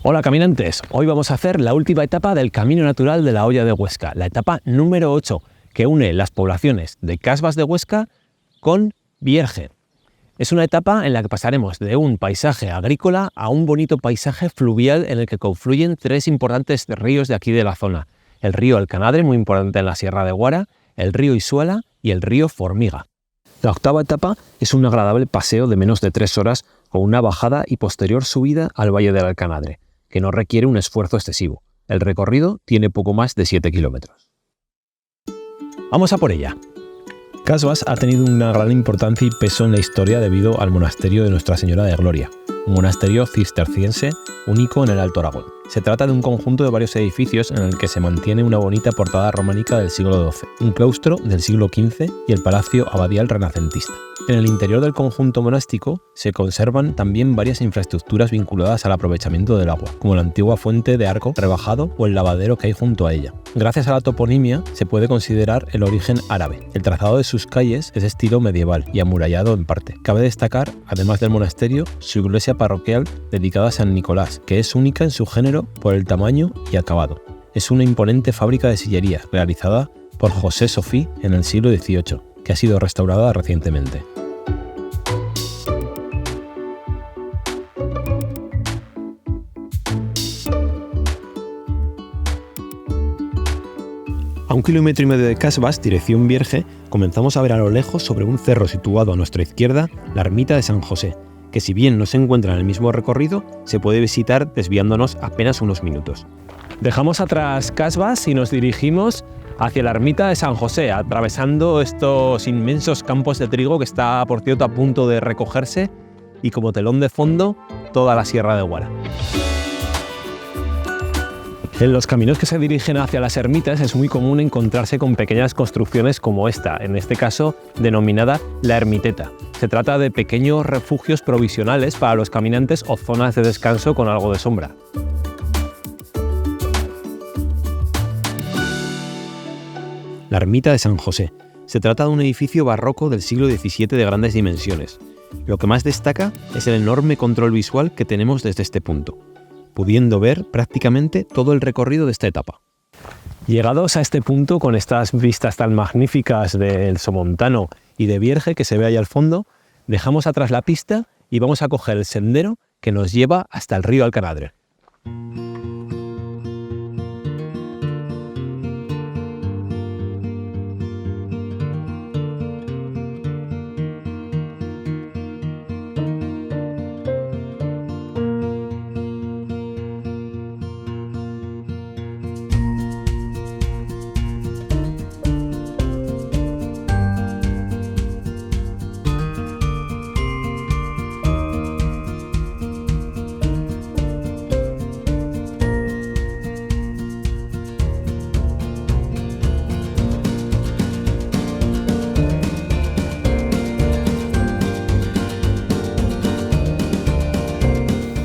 Hola caminantes, hoy vamos a hacer la última etapa del Camino Natural de la Hoya de Huesca, la etapa número 8, que une las poblaciones de Casbas de Huesca con Vierge. Es una etapa en la que pasaremos de un paisaje agrícola a un bonito paisaje fluvial en el que confluyen tres importantes ríos de aquí de la zona. El río Alcanadre, muy importante en la Sierra de Guara, el río Isuela y el río Formiga. La octava etapa es un agradable paseo de menos de 3 horas con una bajada y posterior subida al Valle del Alcanadre, que no requiere un esfuerzo excesivo. El recorrido tiene poco más de 7 kilómetros. Vamos a por ella. Casbas ha tenido una gran importancia y peso en la historia debido al monasterio de Nuestra Señora de Gloria, un monasterio cisterciense único en el Alto Aragón. Se trata de un conjunto de varios edificios en el que se mantiene una bonita portada románica del siglo XII, un claustro del siglo XV y el palacio abadial renacentista. En el interior del conjunto monástico se conservan también varias infraestructuras vinculadas al aprovechamiento del agua, como la antigua fuente de arco rebajado o el lavadero que hay junto a ella. Gracias a la toponimia se puede considerar el origen árabe. El trazado de sus calles es de estilo medieval y amurallado en parte. Cabe destacar, además del monasterio, su iglesia parroquial dedicada a San Nicolás, que es única en su género por el tamaño y acabado. Es una imponente fábrica de sillería realizada por José Sofí en el siglo XVIII, que ha sido restaurada recientemente. A 1,5 kilómetros de Casbas, dirección Vierge, comenzamos a ver a lo lejos, sobre un cerro situado a nuestra izquierda, la ermita de San José, que si bien no se encuentra en el mismo recorrido, se puede visitar desviándonos apenas unos minutos. Dejamos atrás Casbas y nos dirigimos hacia la ermita de San José, atravesando estos inmensos campos de trigo que está, por cierto, a punto de recogerse, y como telón de fondo, toda la Sierra de Guara. En los caminos que se dirigen hacia las ermitas es muy común encontrarse con pequeñas construcciones como esta, en este caso denominada la ermiteta. Se trata de pequeños refugios provisionales para los caminantes o zonas de descanso con algo de sombra. La ermita de San José. Se trata de un edificio barroco del siglo XVII de grandes dimensiones. Lo que más destaca es el enorme control visual que tenemos desde este punto, pudiendo ver prácticamente todo el recorrido de esta etapa. Llegados a este punto, con estas vistas tan magníficas del Somontano y de Vierge que se ve ahí al fondo, dejamos atrás la pista y vamos a coger el sendero que nos lleva hasta el río Alcanadre.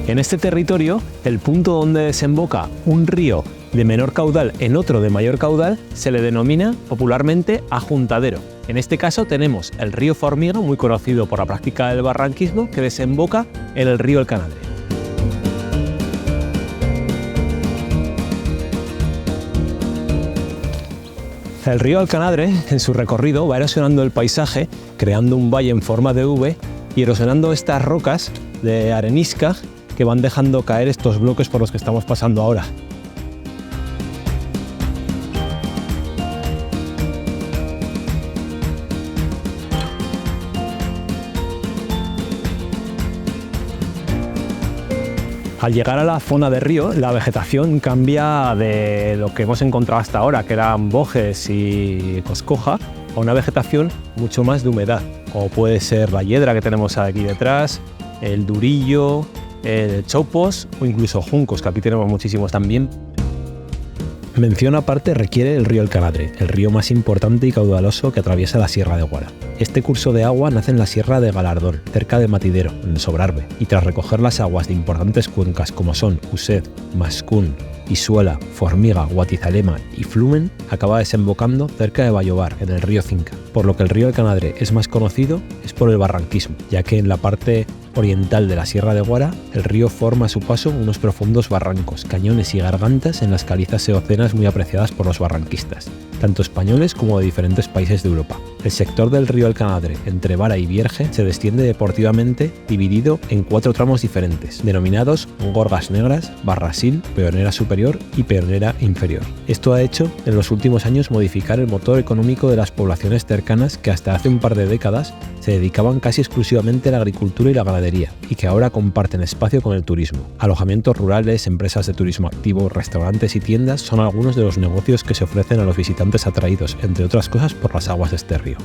En este territorio, el punto donde desemboca un río de menor caudal en otro de mayor caudal se le denomina popularmente ajuntadero. En este caso tenemos el río Formiga, muy conocido por la práctica del barranquismo, que desemboca en el río Alcanadre. El río Alcanadre, en su recorrido, va erosionando el paisaje, creando un valle en forma de V y erosionando estas rocas de arenisca que van dejando caer estos bloques por los que estamos pasando ahora. Al llegar a la zona de río, la vegetación cambia de lo que hemos encontrado hasta ahora, que eran bojes y coscoja, a una vegetación mucho más de humedad, como puede ser la hiedra que tenemos aquí detrás, el durillo, el chopos o incluso juncos, que aquí tenemos muchísimos también. Mención aparte requiere el río Alcanadre, el río más importante y caudaloso que atraviesa la Sierra de Guara. Este curso de agua nace en la Sierra de Galardón, cerca de Matidero, en el Sobrarbe, y tras recoger las aguas de importantes cuencas como son Uset, Mascún, Isuela, Formiga, Guatizalema y Flumen, acaba desembocando cerca de Vallobar, en el río Cinca. Por lo que el río Alcanadre es más conocido es por el barranquismo, ya que en la parte oriental de la Sierra de Guara el río forma a su paso unos profundos barrancos, cañones y gargantas en las calizas eocenas muy apreciadas por los barranquistas, tanto españoles como de diferentes países de Europa. El sector del río Alcanadre, entre Vara y Vierge, se desciende deportivamente dividido en 4 tramos diferentes, denominados Gorgas Negras, Barrasil, Peonera Superior y Peonera Inferior. Esto ha hecho en los últimos años modificar el motor económico de las poblaciones cercanas que hasta hace un par de décadas se dedicaban casi exclusivamente a la agricultura y la ganadería, y que ahora comparten espacio con el turismo. Alojamientos rurales, empresas de turismo activo, restaurantes y tiendas son algunos de los negocios que se ofrecen a los visitantes atraídos, entre otras cosas, por las aguas de este río.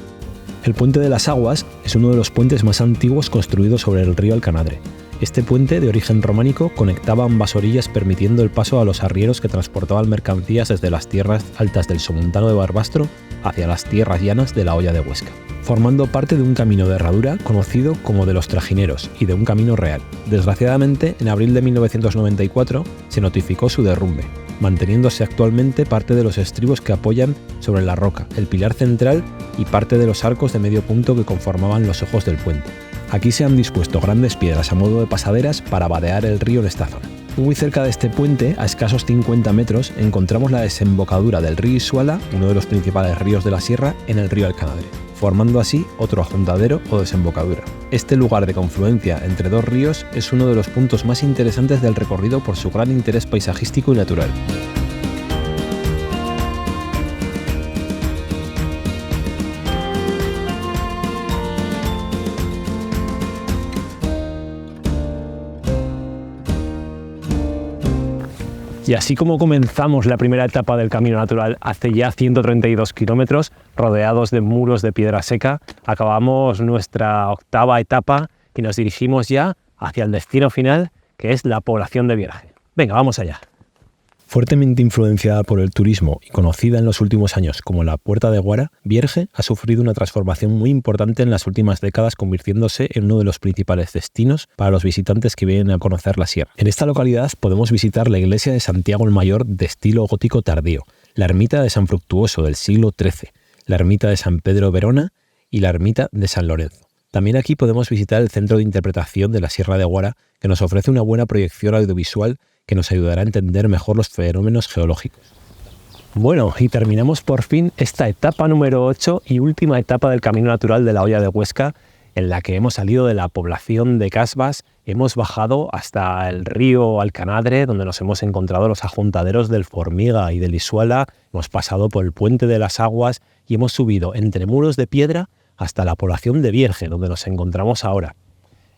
El Puente de las Aguas es uno de los puentes más antiguos construidos sobre el río Alcanadre. Este puente, de origen románico, conectaba ambas orillas permitiendo el paso a los arrieros que transportaban mercancías desde las tierras altas del Somontano de Barbastro hacia las tierras llanas de la Hoya de Huesca, formando parte de un camino de herradura conocido como de los Trajineros y de un camino real. Desgraciadamente, en abril de 1994 se notificó su derrumbe, manteniéndose actualmente parte de los estribos que apoyan sobre la roca, el pilar central y parte de los arcos de medio punto que conformaban los ojos del puente. Aquí se han dispuesto grandes piedras a modo de pasaderas para vadear el río en esta zona. Muy cerca de este puente, a escasos 50 metros, encontramos la desembocadura del río Isuala, uno de los principales ríos de la sierra, en el río Alcanadre, formando así otro ajuntadero o desembocadura. Este lugar de confluencia entre dos ríos es uno de los puntos más interesantes del recorrido por su gran interés paisajístico y natural. Y así como comenzamos la primera etapa del Camino Natural hace ya 132 kilómetros, rodeados de muros de piedra seca, acabamos nuestra octava etapa y nos dirigimos ya hacia el destino final, que es la población de Vierge. Venga, vamos allá. Fuertemente influenciada por el turismo y conocida en los últimos años como la Puerta de Guara, Vierge ha sufrido una transformación muy importante en las últimas décadas, convirtiéndose en uno de los principales destinos para los visitantes que vienen a conocer la sierra. En esta localidad podemos visitar la iglesia de Santiago el Mayor de estilo gótico tardío, la ermita de San Fructuoso del siglo XIII, la ermita de San Pedro Verona y la ermita de San Lorenzo. También aquí podemos visitar el Centro de Interpretación de la Sierra de Guara, que nos ofrece una buena proyección audiovisual que nos ayudará a entender mejor los fenómenos geológicos. Bueno, y terminamos por fin esta etapa número 8 y última etapa del Camino Natural de la Hoya de Huesca, en la que hemos salido de la población de Casbas, hemos bajado hasta el río Alcanadre, donde nos hemos encontrado los ajuntaderos del Formiga y del Isuala, hemos pasado por el Puente de las Aguas y hemos subido entre muros de piedra hasta la población de Vierge, donde nos encontramos ahora.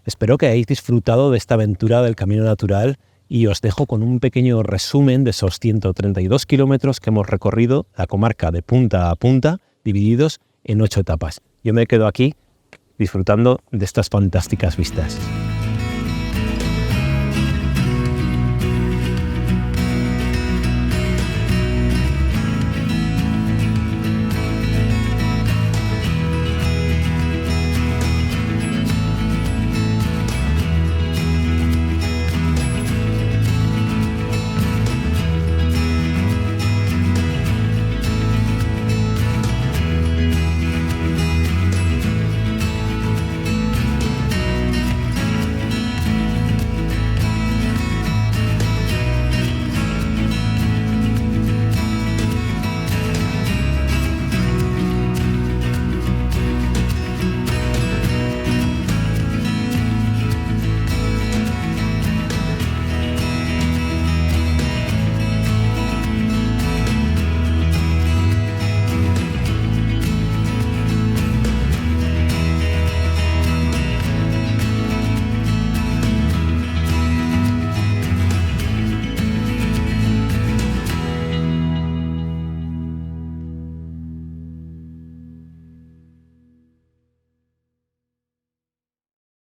Espero que hayáis disfrutado de esta aventura del Camino Natural y os dejo con un pequeño resumen de esos 132 kilómetros que hemos recorrido la comarca de punta a punta, divididos en 8 etapas. Yo me quedo aquí disfrutando de estas fantásticas vistas.